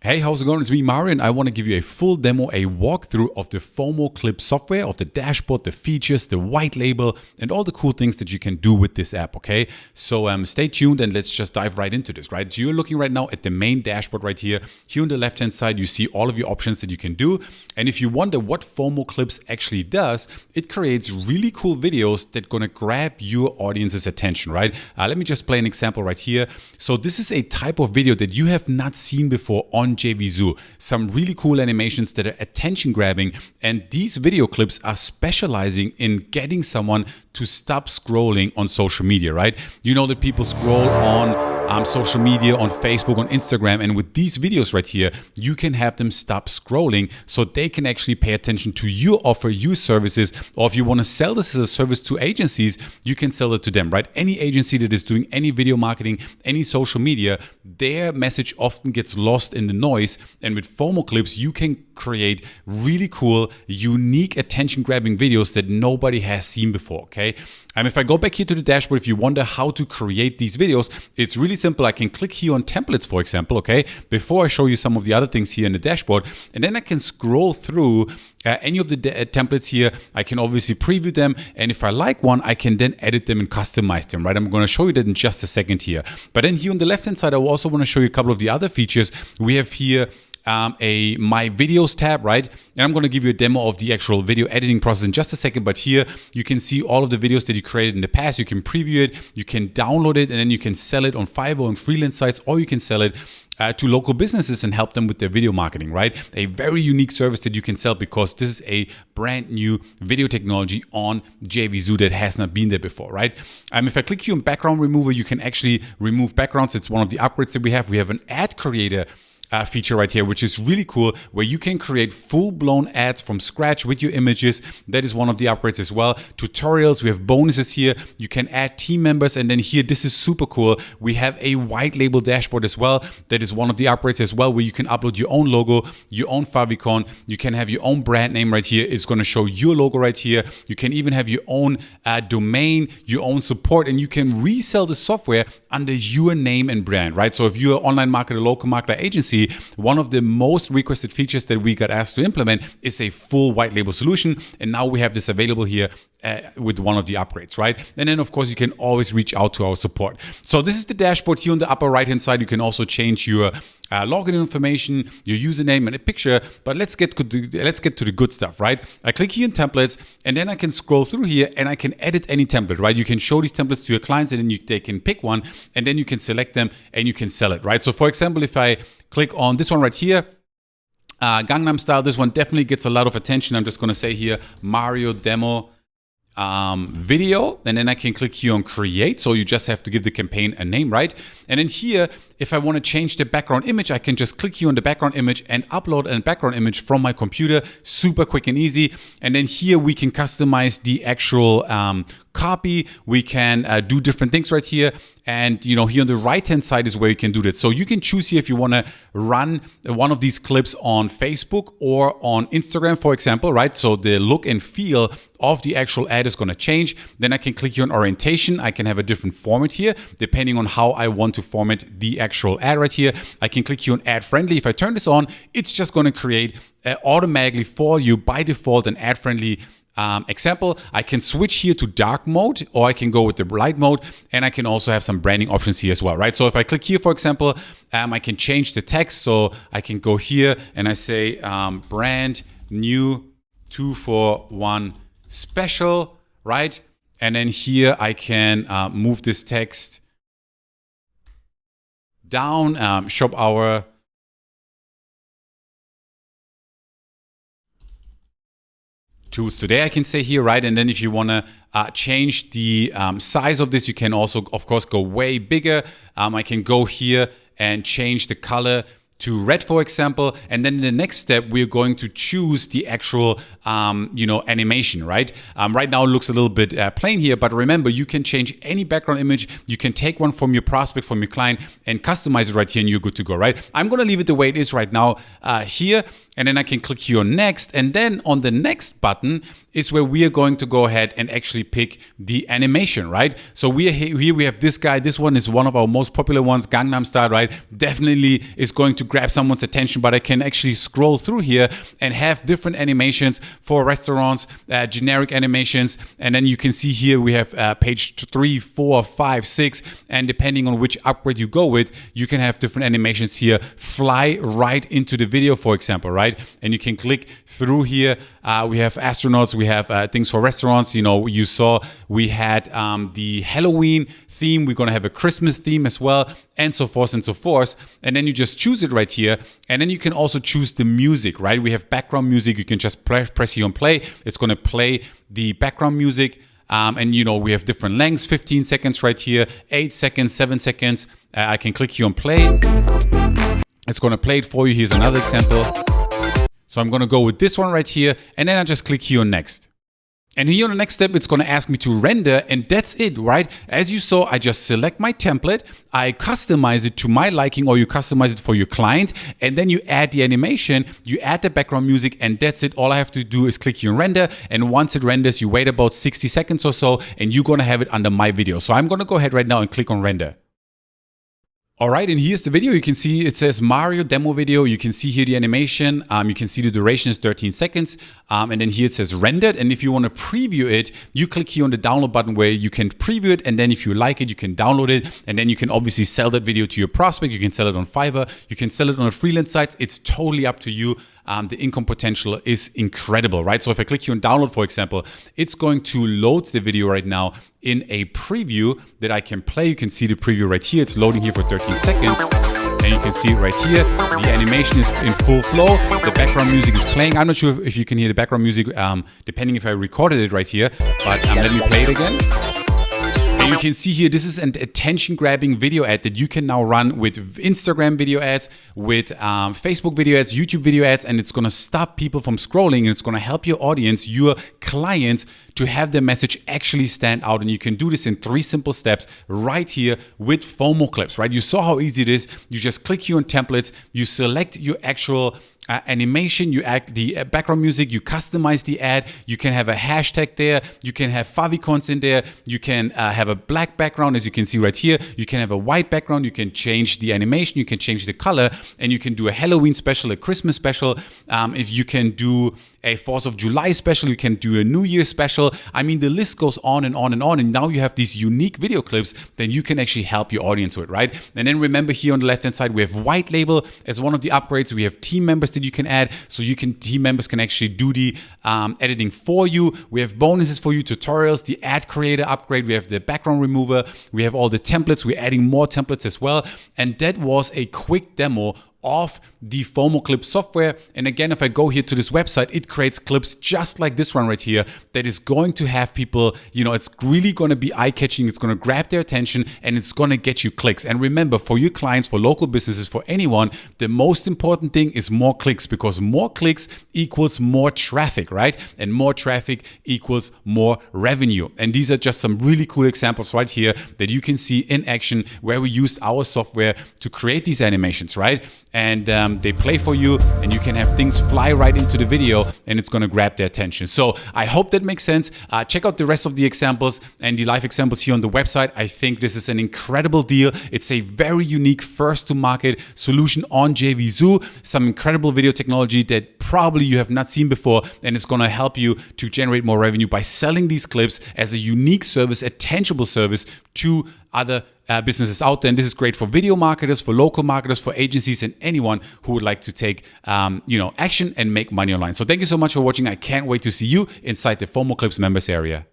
Hey, how's it going? It's me, Mario, and I want to give you a full demo, a walkthrough of the FOMO Clips software, of the dashboard, the features, the white label, and all the cool things that you can do with this app, okay? So stay tuned and let's just dive right into this, right? So you're looking right now at the main dashboard right here. Here on the left-hand side, you see all of your options that you can do. And if you wonder what FOMO Clips actually does, it creates really cool videos that are going to grab your audience's attention, right? Let me just play an example right here. So this is a type of video that you have not seen before on JVZoo. Some really cool animations that are attention grabbing, and these video clips are specializing in getting someone to stop scrolling on social media, right? You know that people scroll on social media, on Facebook, on Instagram, and with these videos right here, you can have them stop scrolling so they can actually pay attention to your offer, your services, or if you want to sell this as a service to agencies, you can sell it to them, right? Any agency that is doing any video marketing, any social media, their message often gets lost in the noise, and with FOMO Clips, you can create really cool, unique, attention-grabbing videos that nobody has seen before, okay? And if I go back here to the dashboard, if you wonder how to create these videos, it's really simple. I can click here on templates, for example, okay? Before I show you some of the other things here in the dashboard, and then I can scroll through any of the templates here. I can obviously preview them, and if I like one, I can then edit them and customize them, right? I'm going to show you that in just a second here. But then here on the left-hand side, I also want to show you a couple of the other features. We have here a My Videos tab, right? And I'm going to give you a demo of the actual video editing process in just a second, but here you can see all of the videos that you created in the past. You can preview it, you can download it, and then you can sell it on Fiverr and freelance sites, or you can sell it to local businesses and help them with their video marketing, right? A very unique service that you can sell because this is a brand new video technology on JVZoo that has not been there before, right? If I click here on background remover, you can actually remove backgrounds. It's one of the upgrades that we have. We have an ad creator feature right here, which is really cool, where you can create full-blown ads from scratch with your images. That is one of the upgrades as well. Tutorials, we have bonuses here. You can add team members, and then here, this is super cool. We have a white label dashboard as well. That is one of the upgrades as well, where you can upload your own logo, your own favicon. You can have your own brand name right here. It's going to show your logo right here. You can even have your own domain, your own support, and you can resell the software under your name and brand, right? So if you're an online marketer, local marketer, agency, one of the most requested features that we got asked to implement is a full white label solution. And now we have this available here with one of the upgrades, right? And then of course you can always reach out to our support. So this is the dashboard here on the upper right hand side. You can also change your login information, your username and a picture, but let's get to the good stuff, right? I click here in templates, and then I can scroll through here and I can edit any template, right? You can show these templates to your clients, and then they can pick one, and then you can select them and you can sell it, right? So for example, if I click on this one right here, Gangnam Style, this one definitely gets a lot of attention. I'm just going to say here, Mario demo video, and then I can click here on create. So you just have to give the campaign a name, right? And then here, if I want to change the background image, I can just click here on the background image and upload a background image from my computer. Super quick and easy. And then here we can customize the actual copy. We can do different things right here. And you know, here on the right hand side is where you can do that. So you can choose here if you want to run one of these clips on Facebook or on Instagram, for example, right? So the look and feel of the actual ad is going to change. Then I can click here on orientation. I can have a different format here depending on how I want to format the actual ad right here. I can click here on ad friendly. If I turn this on, it's just going to create automatically for you by default an ad friendly example. I can switch here to dark mode, or I can go with the light mode, and I can also have some branding options here as well, right? So if I click here, for example, I can change the text. So I can go here and I say brand new 241 special, right? And then here I can move this text down, shop hour, tools today, I can say here, right? And then if you want to change the size of this, you can also, of course, go way bigger. I can go here and change the color to red, for example, and then in the next step, we're going to choose the actual, animation, right? Right now it looks a little bit plain here, but remember, you can change any background image. You can take one from your prospect, from your client, and customize it right here, and you're good to go, right? I'm gonna leave it the way it is right now here, and then I can click here on next, and then on the next button is where we are going to go ahead and actually pick the animation, right? So here we have this guy. This one is one of our most popular ones, Gangnam Style, right? Definitely is going to grab someone's attention, but I can actually scroll through here and have different animations for restaurants, generic animations. And then you can see here we have page 3, 4, 5, 6. And depending on which upgrade you go with, you can have different animations here fly right into the video, for example, right? And you can click through here. We have astronauts, we have things for restaurants. You know, you saw we had the Halloween theme, we're gonna have a Christmas theme as well, and so forth and so forth. And then you just choose it right here. And then you can also choose the music, right? We have background music. You can just press here on play. It's gonna play the background music. And you know, we have different lengths, 15 seconds right here, 8 seconds, 7 seconds. I can click here on play. It's gonna play it for you. Here's another example. So I'm gonna go with this one right here, and then I just click here on next. And here on the next step, it's gonna ask me to render, and that's it, right? As you saw, I just select my template, I customize it to my liking, or you customize it for your client, and then you add the animation, you add the background music, and that's it. All I have to do is click here on render, and once it renders, you wait about 60 seconds or so, and you're gonna have it under my video. So I'm gonna go ahead right now and click on render. All right, and here's the video. You can see it says Mario demo video. You can see here the animation. You can see the duration is 13 seconds. And then here it says rendered. And if you want to preview it, you click here on the download button where you can preview it. And then if you like it, you can download it. And then you can obviously sell that video to your prospect. You can sell it on Fiverr. You can sell it on a freelance site. It's totally up to you. The income potential is incredible, right? So if I click here on download, for example, it's going to load the video right now in a preview that I can play. You can see the preview right here. It's loading here for 13 seconds. And you can see it right here. The animation is in full flow. The background music is playing. I'm not sure if you can hear the background music, depending if I recorded it right here. But let me play it again. And you can see here, this is an attention-grabbing video ad that you can now run with Instagram video ads, with Facebook video ads, YouTube video ads, and it's gonna stop people from scrolling, and it's gonna help your audience, your clients, to have their message actually stand out. And you can do this in 3 simple steps right here with FOMO Clips, right? You saw how easy it is. You just click here on templates, you select your actual animation, you add the background music, you customize the ad, you can have a hashtag there, you can have favicons in there, you can have a black background, as you can see right here, you can have a white background, you can change the animation, you can change the color, and you can do a Halloween special, a Christmas special, if you can do a 4th of July special, you can do a New Year special. I mean, the list goes on and on and on, and now you have these unique video clips that you can actually help your audience with, right? And then remember here on the left-hand side, we have white label as one of the upgrades. We have team members that you can add, so team members can actually do the editing for you. We have bonuses for you, tutorials, the ad creator upgrade. We have the background remover. We have all the templates. We're adding more templates as well. And that was a quick demo of the FOMO Clips software. And again, if I go here to this website, it creates clips just like this one right here that is going to have people, you know, it's really going to be eye-catching, it's going to grab their attention, and it's going to get you clicks. And remember, for your clients, for local businesses, for anyone, the most important thing is more clicks, because more clicks equals more traffic, right? And more traffic equals more revenue. And these are just some really cool examples right here that you can see in action where we used our software to create these animations, right? And they play for you, and you can have things fly right into the video, and it's going to grab their attention. So I hope that makes sense. Check out the rest of the examples and the live examples here on the website. I think this is an incredible deal. It's a very unique first to market solution on JVZoo, some incredible video technology that probably you have not seen before, and it's going to help you to generate more revenue by selling these clips as a unique service, a tangible service to other businesses out there. And this is great for video marketers, for local marketers, for agencies, and anyone who would like to take action and make money online. So thank you so much for watching. I can't wait to see you inside the FOMO Clips members area.